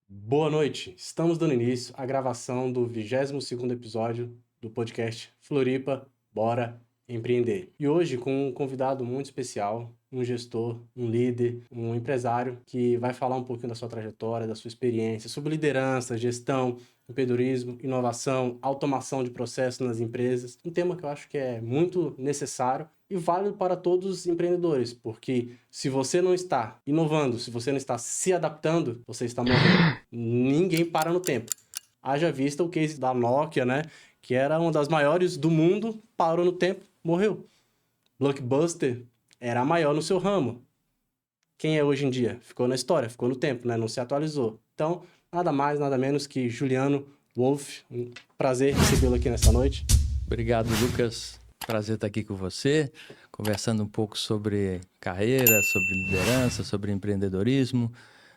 Boa noite. Estamos dando início à gravação do 22º episódio do podcast Floripa, Bora Empreender. E hoje com um convidado muito especial, um gestor, um líder, um empresário que vai falar um pouquinho da sua trajetória, da sua experiência, sobre liderança, gestão, empreendedorismo, inovação, automação de processos nas empresas. Um tema que eu acho que é muito necessário e válido para todos os empreendedores, porque se você não está inovando, se você não está se adaptando, você está morrendo. Ninguém para no tempo. Haja vista o case da Nokia, né? Que era uma das maiores do mundo, parou no tempo, morreu. Blockbuster era a maior no seu ramo. Quem é hoje em dia? Ficou na história, ficou no tempo, né? Não se atualizou. Então, nada mais, nada menos que Juliano Wolff. Um prazer recebê-lo aqui nessa noite. Obrigado, Lucas. Prazer estar aqui com você, conversando um pouco sobre carreira, sobre liderança, sobre empreendedorismo,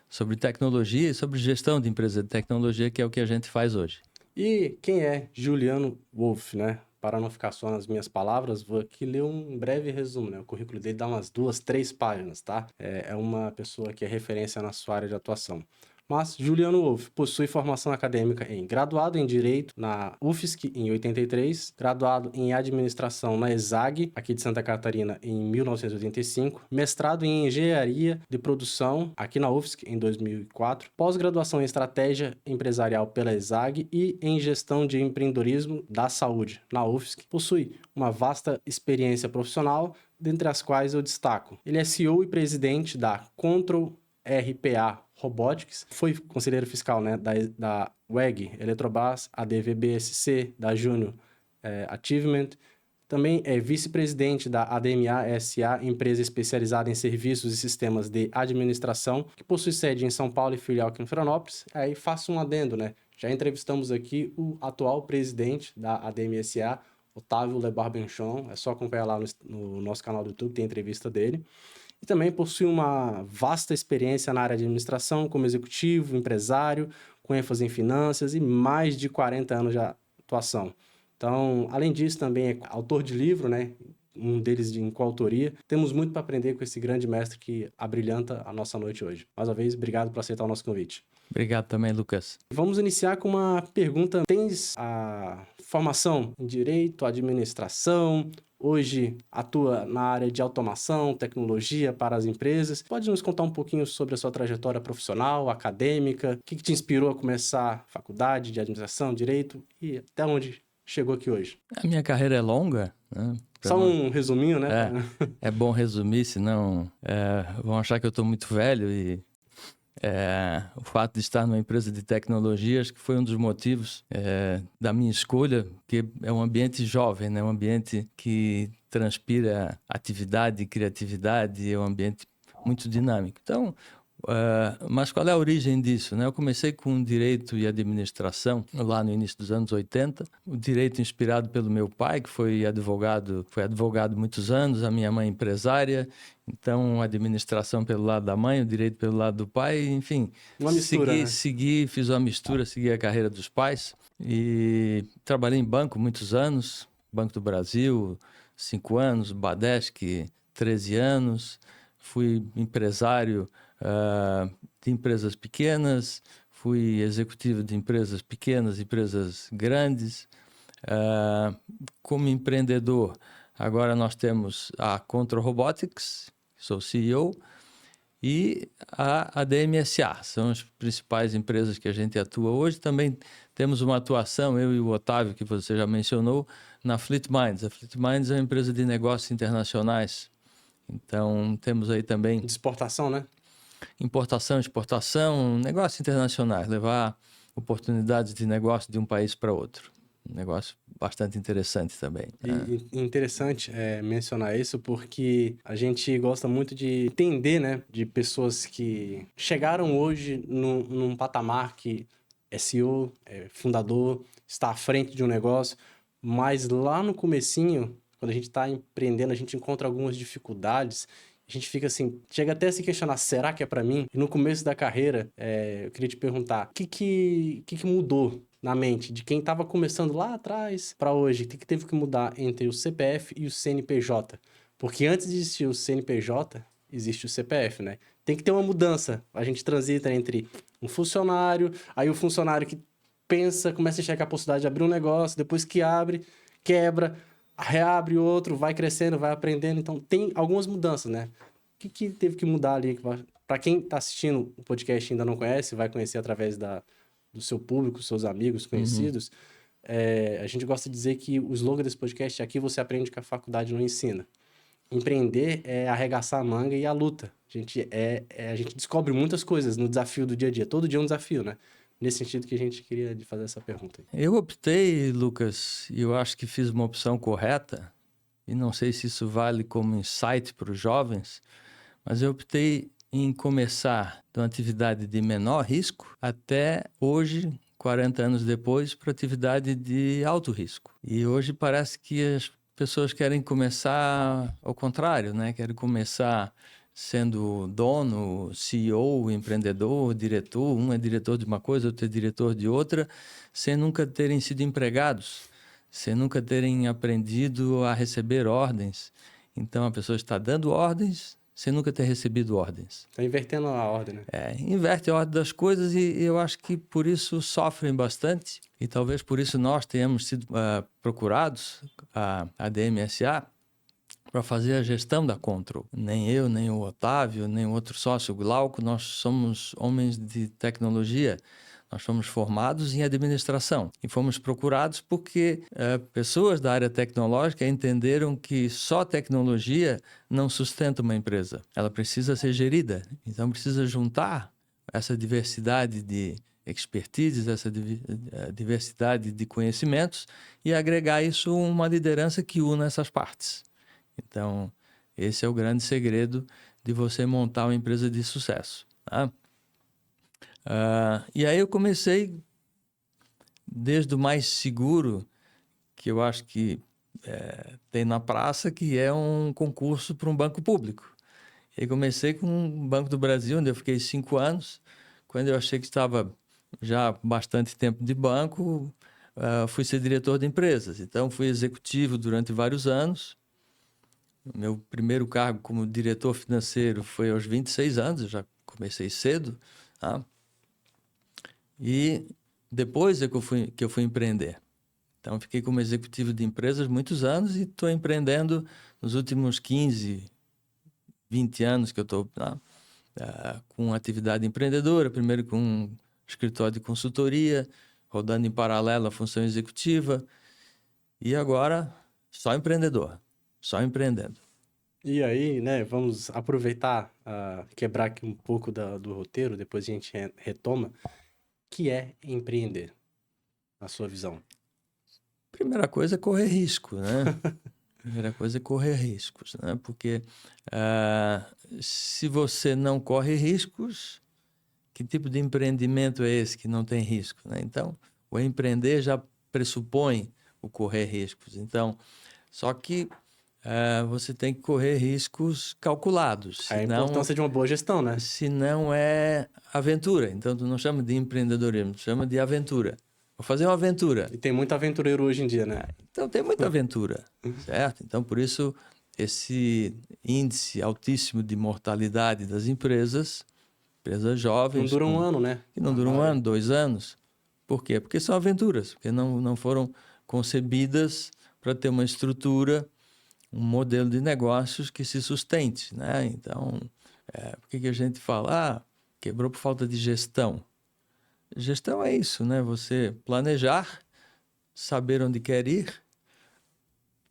sobre tecnologia e sobre gestão de empresa de tecnologia, que é o que a gente faz hoje. E quem é Juliano Wolff, né? Para não ficar só nas minhas palavras, vou aqui ler um breve resumo, né? O currículo dele dá umas 2, 3 páginas, tá? É uma pessoa que é referência na sua área de atuação. Mas Juliano Wolff possui formação acadêmica em graduado em Direito na UFSC em 83, graduado em Administração na ESAG, aqui de Santa Catarina, em 1985, mestrado em Engenharia de Produção, aqui na UFSC, em 2004, pós-graduação em Estratégia Empresarial pela ESAG e em Gestão de Empreendedorismo da Saúde, na UFSC. Possui uma vasta experiência profissional, dentre as quais eu destaco. Ele é CEO e presidente da Control RPA Robotics, foi conselheiro fiscal, né, da WEG, Eletrobras, ADVBSC, da Júnior Achievement. Também é vice-presidente da ADMA SA, empresa especializada em serviços e sistemas de administração, que possui sede em São Paulo e filial aqui em Florianópolis. Aí faço um adendo, né? Já entrevistamos aqui o atual presidente da ADMA SA, Otávio Lebar Benchon. É só acompanhar lá no nosso canal do YouTube, tem entrevista dele. E também possui uma vasta experiência na área de administração, como executivo, empresário, com ênfase em finanças e mais de 40 anos de atuação. Então, além disso, também é autor de livro, né? Um deles em coautoria. Temos muito para aprender com esse grande mestre que abrilhanta a nossa noite hoje. Mais uma vez, obrigado por aceitar o nosso convite. Obrigado também, Lucas. Vamos iniciar com uma pergunta. Tens a formação em Direito, Administração, hoje atua na área de automação, tecnologia para as empresas. Pode nos contar um pouquinho sobre a sua trajetória profissional, acadêmica? O que te inspirou a começar a faculdade de administração, direito e até onde chegou aqui hoje? A minha carreira é longa, né? Só um resuminho, né? É bom resumir, senão vão achar que eu estou muito velho e o fato de estar numa empresa de tecnologia, acho que foi um dos motivos da minha escolha, que é um ambiente jovem, né? Um ambiente que transpira atividade, criatividade, é um ambiente muito dinâmico. Então, mas qual é a origem disso, né? Eu comecei com direito e administração lá no início dos anos 80. O direito inspirado pelo meu pai, que foi advogado muitos anos, a minha mãe empresária. Então, a administração pelo lado da mãe, o direito pelo lado do pai, enfim. Uma mistura, né? Fiz uma mistura, segui a carreira dos pais e trabalhei em banco muitos anos, Banco do Brasil, 5 anos, Bradesco, 13 anos. Fui empresário de empresas pequenas, fui executivo de empresas pequenas, empresas grandes. Como empreendedor, agora nós temos a Control Robotics, sou CEO, e a DMSA, são as principais empresas que a gente atua hoje. Também temos uma atuação, eu e o Otávio, que você já mencionou, na Fleet Minds. A Fleet Minds é uma empresa de negócios internacionais. Então, temos aí também... De exportação, né? Importação, exportação, negócios internacionais, levar oportunidades de negócio de um país para outro. Um negócio bastante interessante também. E interessante mencionar isso porque a gente gosta muito de entender, né, de pessoas que chegaram hoje num patamar que é CEO, é fundador, está à frente de um negócio, mas lá no comecinho, quando a gente está empreendendo, a gente encontra algumas dificuldades. A gente fica assim, chega até a se questionar, será que é para mim? E no começo da carreira, eu queria te perguntar, o que mudou na mente de quem estava começando lá atrás para hoje? O que teve que mudar entre o CPF e o CNPJ? Porque antes de existir o CNPJ, existe o CPF, né? Tem que ter uma mudança. A gente transita entre um funcionário, aí o funcionário que pensa, começa a enxergar a possibilidade de abrir um negócio, depois que abre, quebra, reabre outro, vai crescendo, vai aprendendo. Então, tem algumas mudanças, né? O que teve que mudar ali? Para quem está assistindo o podcast e ainda não conhece, vai conhecer através do seu público, seus amigos, Uhum. conhecidos. A gente gosta de dizer que o slogan desse podcast é aqui você aprende que a faculdade não ensina. Empreender é arregaçar a manga e a luta. A gente descobre muitas coisas no desafio do dia a dia. Todo dia é um desafio, né? Nesse sentido que a gente queria lhe fazer essa pergunta aí. Eu optei, Lucas, e eu acho que fiz uma opção correta, e não sei se isso vale como insight para os jovens, mas eu optei em começar de uma atividade de menor risco até hoje, 40 anos depois, para atividade de alto risco. E hoje parece que as pessoas querem começar ao contrário, né? Querem começar sendo dono, CEO, empreendedor, diretor. Um é diretor de uma coisa, outro é diretor de outra, sem nunca terem sido empregados, sem nunca terem aprendido a receber ordens. Então a pessoa está dando ordens sem nunca ter recebido ordens. Tá invertendo a ordem, né? Inverte a ordem das coisas e eu acho que por isso sofrem bastante e talvez por isso nós tenhamos sido procurados, a DMSA, para fazer a gestão da Control. Nem eu, nem o Otávio, nem o outro sócio, o Glauco, nós somos homens de tecnologia. Nós fomos formados em administração e fomos procurados porque pessoas da área tecnológica entenderam que só tecnologia não sustenta uma empresa. Ela precisa ser gerida, então precisa juntar essa diversidade de expertises, essa diversidade de conhecimentos e agregar isso a uma liderança que una essas partes. Então, esse é o grande segredo de você montar uma empresa de sucesso. Tá? E aí eu comecei desde o mais seguro, que eu acho que tem na praça, que é um concurso para um banco público. E comecei com o Banco do Brasil, onde eu fiquei 5 anos. Quando eu achei que estava já bastante tempo de banco, fui ser diretor de empresas. Então, fui executivo durante vários anos. Meu primeiro cargo como diretor financeiro foi aos 26 anos, eu já comecei cedo. Tá? E depois é que eu fui empreender. Então, fiquei como executivo de empresas muitos anos e estou empreendendo nos últimos 15, 20 anos que eu estou com atividade empreendedora, primeiro com um escritório de consultoria, rodando em paralelo a função executiva, e agora só empreendedor, só empreendendo. E aí, né, vamos aproveitar, quebrar aqui um pouco do roteiro, depois a gente retoma, que é empreender, na sua visão. Primeira coisa é correr risco, né? Primeira coisa é correr riscos, né? Porque se você não corre riscos, que tipo de empreendimento é esse que não tem risco, né? Então, o empreender já pressupõe o correr riscos. Então, só que você tem que correr riscos calculados, A importância de uma boa gestão, né? senão é aventura. Então, tu não chama de empreendedorismo, tu chama de aventura. Vou fazer uma aventura. E tem muito aventureiro hoje em dia, né? Então, tem muita aventura, certo? Então, por isso, esse índice altíssimo de mortalidade das empresas jovens... Não dura um ano, né? Que não duram um ano, 2 anos. Por quê? Porque são aventuras, porque não foram concebidas para ter uma estrutura, um modelo de negócios que se sustente, né? Então, por que a gente fala, quebrou por falta de gestão? Gestão é isso, né? Você planejar, saber onde quer ir,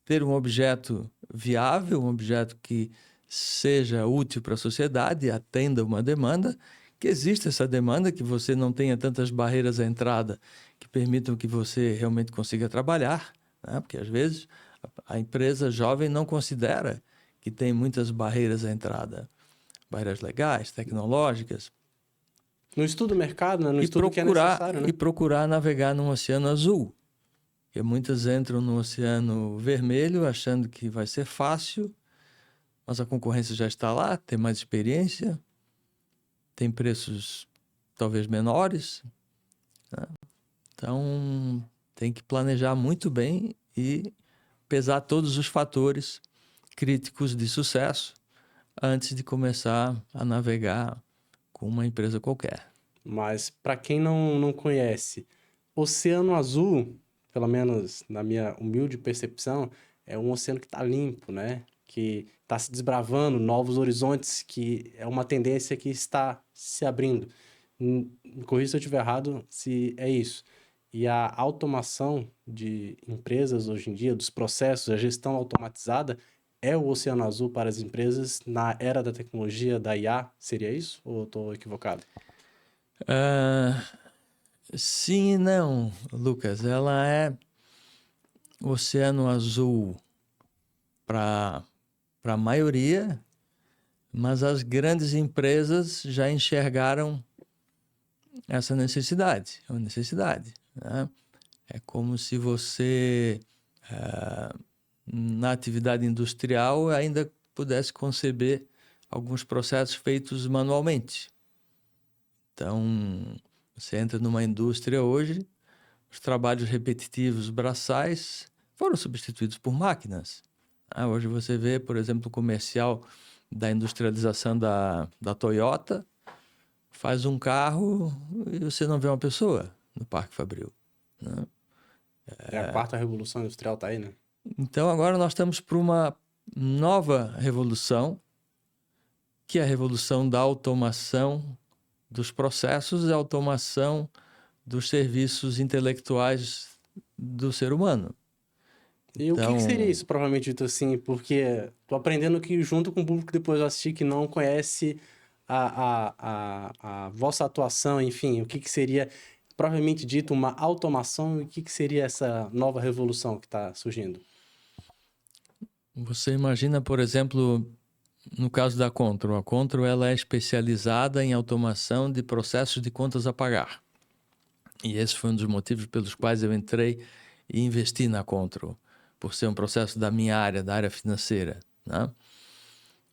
ter um objeto viável, um objeto que seja útil para a sociedade, atenda uma demanda, que existe essa demanda, que você não tenha tantas barreiras à entrada que permitam que você realmente consiga trabalhar, né? Porque às vezes a empresa jovem não considera que tem muitas barreiras à entrada, barreiras legais, tecnológicas. No estudo do mercado, né? No estudo que é necessário, né? E procurar navegar num oceano azul. Porque muitas entram no oceano vermelho achando que vai ser fácil, mas a concorrência já está lá, tem mais experiência, tem preços talvez menores, né? Então tem que planejar muito bem e pesar todos os fatores críticos de sucesso antes de começar a navegar com uma empresa qualquer. mas para quem não conhece, Oceano Azul, pelo menos na minha humilde percepção, é um oceano que está limpo, né? Que está se desbravando novos horizontes, que é uma tendência que está se abrindo. Me corrija se eu estiver errado, se é isso. E a automação de empresas hoje em dia, dos processos, a gestão automatizada, é o oceano azul para as empresas na era da tecnologia, da IA, seria isso? Ou eu estou equivocado? Ah, sim e não, Lucas. Ela é oceano azul para a maioria, mas as grandes empresas já enxergaram essa necessidade. É uma necessidade, né? É como se você, na atividade industrial, ainda pudesse conceber alguns processos feitos manualmente. Então, você entra numa indústria hoje, os trabalhos repetitivos braçais foram substituídos por máquinas. Hoje você vê, por exemplo, o comercial da industrialização da Toyota, faz um carro e você não vê uma pessoa no Parque Fabril, né? É a quarta revolução industrial, tá aí, né? Então agora nós estamos para uma nova revolução, que é a revolução da automação dos processos e a automação dos serviços intelectuais do ser humano. E o que seria Então, isso, provavelmente dito assim? Porque tô aprendendo que junto com o público depois eu assisti que não conhece a vossa atuação, enfim, o que seria, provavelmente dito, uma automação e o que seria essa nova revolução que está surgindo? você imagina, por exemplo, no caso da Contro. A Contro ela é especializada em automação de processos de contas a pagar. E esse foi um dos motivos pelos quais eu entrei e investi na Contro, por ser um processo da minha área, da área financeira, né?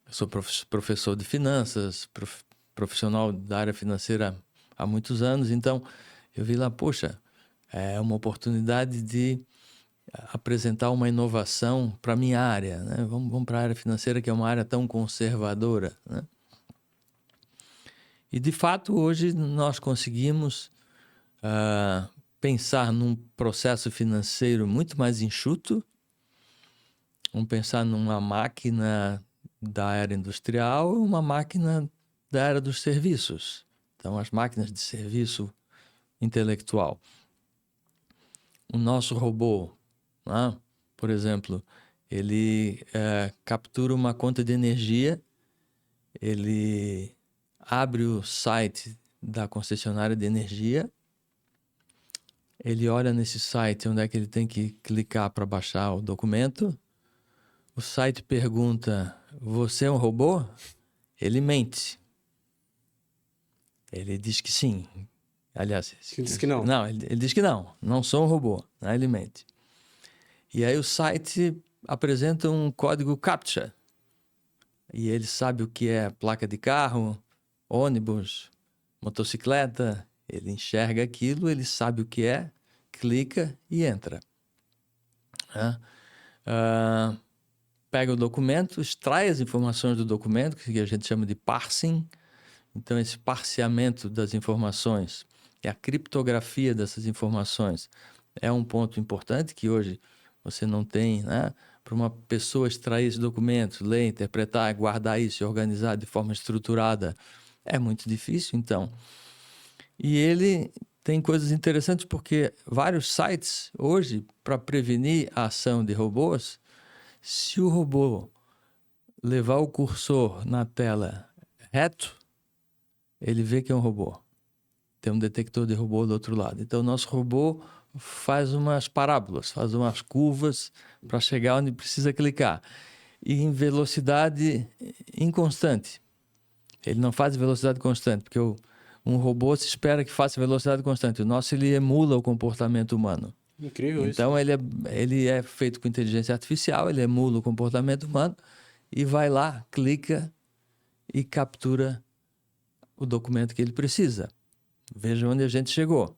Eu sou professor de finanças, profissional da área financeira há muitos anos, então eu vi lá, poxa, é uma oportunidade de apresentar uma inovação para a minha área, né? Vamos para a área financeira, que é uma área tão conservadora, né? E, de fato, hoje nós conseguimos pensar num processo financeiro muito mais enxuto. Vamos pensar numa máquina da era industrial e uma máquina da era dos serviços. Então, as máquinas de serviço intelectual. O nosso robô, né? Por exemplo, ele captura uma conta de energia, ele abre o site da concessionária de energia, ele olha nesse site onde é que ele tem que clicar para baixar o documento, o site pergunta, você é um robô? Ele mente. Ele diz que sim. Aliás, Você disse que não. não, ele diz que não sou um robô, né? Ele mente. E aí o site apresenta um código CAPTCHA. E ele sabe o que é placa de carro, ônibus, motocicleta. Ele enxerga aquilo, ele sabe o que é, clica e entra. Pega o documento, extrai as informações do documento, que a gente chama de parsing. Então, esse parseamento das informações e a criptografia dessas informações é um ponto importante que hoje você não tem, né? Para uma pessoa extrair esse documento, ler, interpretar, guardar isso e organizar de forma estruturada é muito difícil, então. E ele tem coisas interessantes porque vários sites hoje, para prevenir a ação de robôs, se o robô levar o cursor na tela reto, ele vê que é um robô. Tem um detector de robô do outro lado. Então, o nosso robô faz umas parábolas, faz umas curvas para chegar onde precisa clicar. E em velocidade inconstante. Ele não faz velocidade constante, porque um robô se espera que faça velocidade constante. O nosso, ele emula o comportamento humano. Incrível isso. Então, ele é feito com inteligência artificial, ele emula o comportamento humano e vai lá, clica e captura o documento que ele precisa. Veja onde a gente chegou.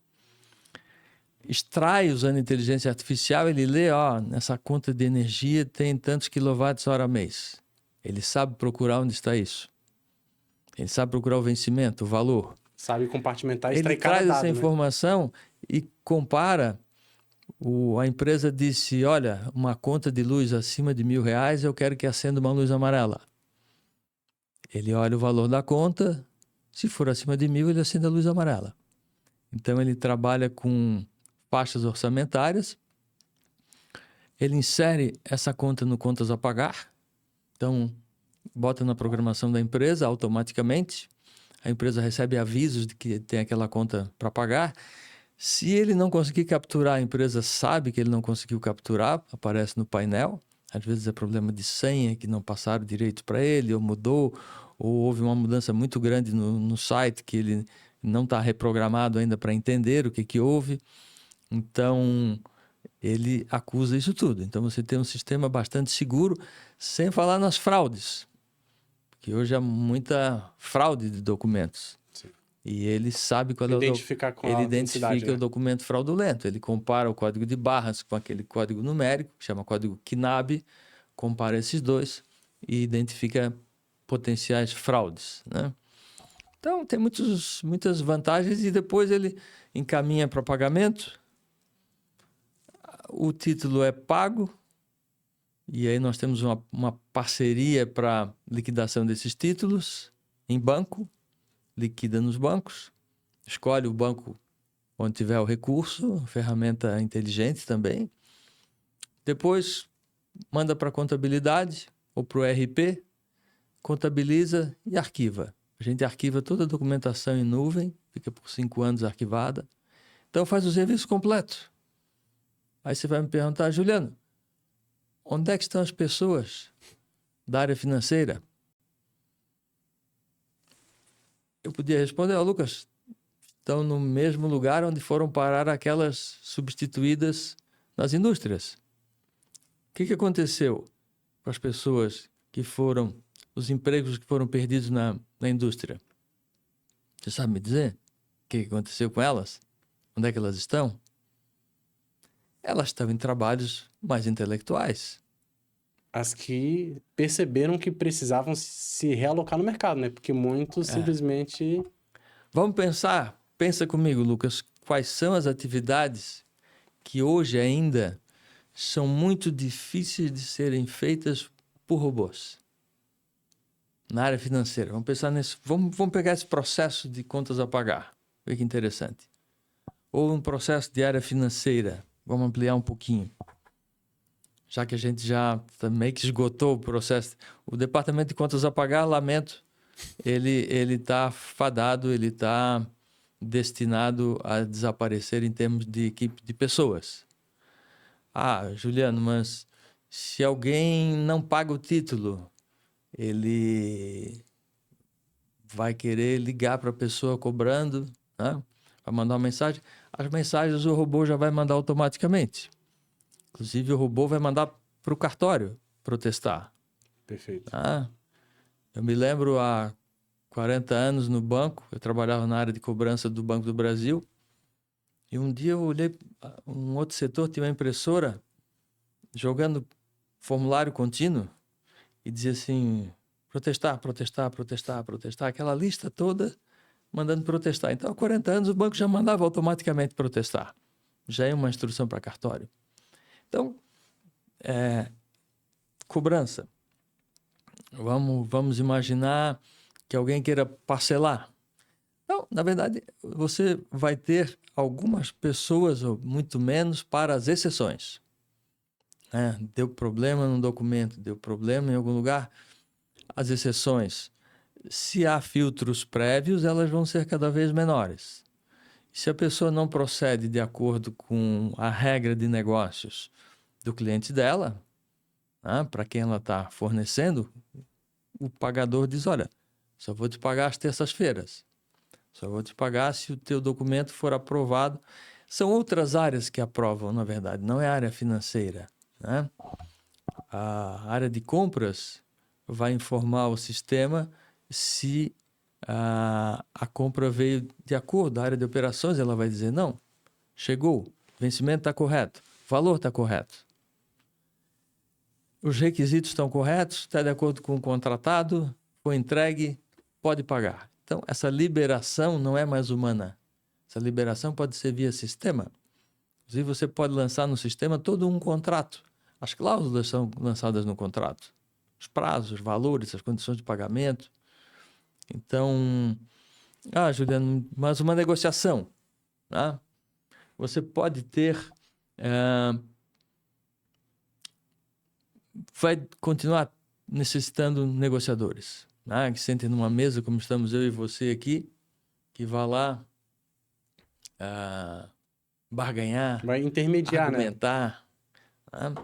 Extrai usando inteligência artificial, ele lê, nessa conta de energia tem tantos quilowatts-hora mês. Ele sabe procurar onde está isso. Ele sabe procurar o vencimento, o valor. Sabe compartimentar e Ele extrair cada traz essa dado, né? informação e compara. A empresa disse, olha, uma conta de luz acima de R$ 1.000, eu quero que acenda uma luz amarela. Ele olha o valor da conta, se for acima de 1.000, ele acende a luz amarela. Então, ele trabalha com faixas orçamentárias, ele insere essa conta no contas a pagar, então, bota na programação da empresa automaticamente, a empresa recebe avisos de que tem aquela conta para pagar. Se ele não conseguir capturar, a empresa sabe que ele não conseguiu capturar, aparece no painel. Às vezes é problema de senha que não passaram direito para ele, ou mudou, ou houve uma mudança muito grande no site que ele não está reprogramado ainda para entender o que houve. Então, ele acusa isso tudo. Então, você tem um sistema bastante seguro, sem falar nas fraudes, que hoje há muita fraude de documentos. Sim. E ele sabe qual Identificar com ele a autenticidade, identifica né? o documento fraudulento. Ele compara o código de barras com aquele código numérico, que chama código KNAB, compara esses dois e identifica potenciais fraudes, né? Então, tem muitas vantagens e depois ele encaminha para pagamento. O título é pago e aí nós temos uma parceria para liquidação desses títulos em banco, liquida nos bancos, escolhe o banco onde tiver o recurso, ferramenta inteligente também. Depois manda para a contabilidade ou para o ERP, contabiliza e arquiva. A gente arquiva toda a documentação em nuvem, fica por 5 anos arquivada. Então faz o serviço completo. Aí você vai me perguntar, Juliano, onde é que estão as pessoas da área financeira? Eu podia responder, Lucas, estão no mesmo lugar onde foram parar aquelas substituídas nas indústrias. O que aconteceu com as pessoas que foram, os empregos que foram perdidos na indústria? Você sabe me dizer o que aconteceu com elas? Onde é que elas estão? Elas estão em trabalhos mais intelectuais. As que perceberam que precisavam se realocar no mercado, né? Porque muitos simplesmente... Vamos pensar, pensa comigo, Lucas, quais são as atividades que hoje ainda são muito difíceis de serem feitas por robôs? Na área financeira, vamos pensar nisso. Vamos pegar esse processo de contas a pagar. Olha que interessante. Ou um processo de área financeira. Vamos ampliar um pouquinho. Já que a gente já meio que esgotou o processo. O departamento de contas a pagar, lamento, ele está fadado, ele está destinado a desaparecer em termos de equipe de pessoas. Ah, Juliano, mas se alguém não paga o título, ele vai querer ligar para a pessoa cobrando, né? Vai mandar uma mensagem. As mensagens o robô já vai mandar automaticamente. Inclusive, o robô vai mandar para o cartório protestar. Perfeito. Ah, eu me lembro há 40 anos no banco, eu trabalhava na área de cobrança do Banco do Brasil, e um dia eu olhei, um outro setor tinha uma impressora jogando formulário contínuo e dizia assim, protestar, protestar, protestar, protestar, aquela lista toda mandando protestar. Então, há 40 anos o banco já mandava automaticamente protestar. Já é uma instrução para cartório. Então, cobrança. Vamos imaginar que alguém queira parcelar. Não, na verdade, você vai ter algumas pessoas, ou muito menos, para as exceções. Deu problema no documento, deu problema em algum lugar. As exceções, se há filtros prévios, elas vão ser cada vez menores. Se a pessoa não procede de acordo com a regra de negócios do cliente dela, para quem ela está fornecendo, o pagador diz, olha, só vou te pagar às terças-feiras. Só vou te pagar se o teu documento for aprovado. São outras áreas que aprovam, na verdade, não é a área financeira, né? A área de compras vai informar o sistema se a compra veio de acordo. A área de operações ela vai dizer, não, chegou, vencimento está correto, valor está correto. Os requisitos estão corretos, está de acordo com o contratado, foi entregue, pode pagar. Então, essa liberação não é mais humana. Essa liberação pode ser via sistema. Inclusive, você pode lançar no sistema todo um contrato. As cláusulas são lançadas no contrato. Os prazos, os valores, as condições de pagamento. Então, Juliano, mas uma negociação, né? Você pode ter... vai continuar necessitando negociadores, né? Que sentem numa mesa, como estamos eu e você aqui, que vá lá barganhar, Vai intermediar, né? argumentar. Né?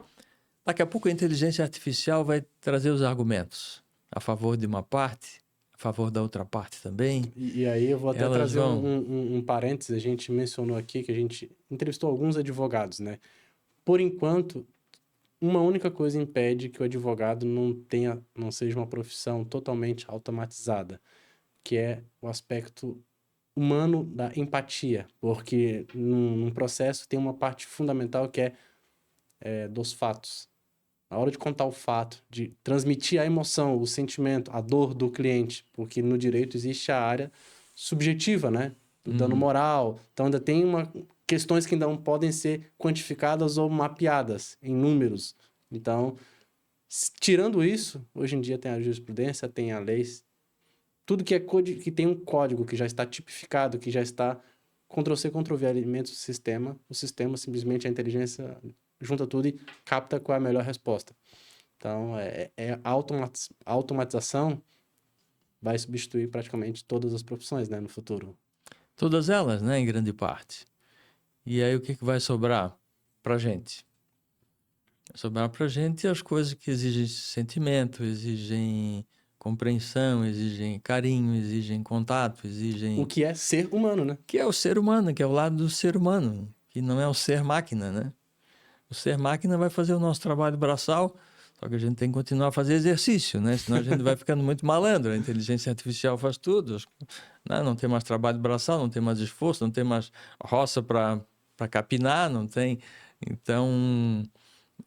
Daqui a pouco a inteligência artificial vai trazer os argumentos a favor de uma parte, a favor da outra parte também. E aí eu vou até Elas trazer vão... um parênteses. A gente mencionou aqui que a gente entrevistou alguns advogados, né? Por enquanto, uma única coisa impede que o advogado não seja uma profissão totalmente automatizada, que é o aspecto humano da empatia, porque num processo tem uma parte fundamental que é dos fatos. Na hora de contar o fato, de transmitir a emoção, o sentimento, a dor do cliente, porque no direito existe a área subjetiva, né? Do dano moral. Então ainda tem questões que ainda não podem ser quantificadas ou mapeadas em números. Então, tirando isso, hoje em dia tem a jurisprudência, tem a lei, tudo que que tem um código que já está tipificado, que já está Ctrl+C, Ctrl+V, alimenta o sistema simplesmente a inteligência junta tudo e capta qual é a melhor resposta. Então, a automatização vai substituir praticamente todas as profissões, né, no futuro. Todas elas, né, em grande parte. E aí o que vai sobrar para a gente? Vai sobrar para a gente as coisas que exigem sentimento, exigem compreensão, exigem carinho, exigem contato, exigem... O que é ser humano, né? Que é o ser humano, que é o lado do ser humano, que não é o ser máquina, né? O ser máquina vai fazer o nosso trabalho braçal, só que a gente tem que continuar a fazer exercício, né? Senão a gente vai ficando muito malandro. A inteligência artificial faz tudo. Não tem mais trabalho braçal, não tem mais esforço, não tem mais roça para capinar, não tem. Então,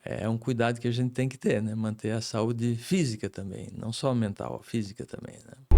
é um cuidado que a gente tem que ter, né? Manter a saúde física também, não só mental, a física também, né?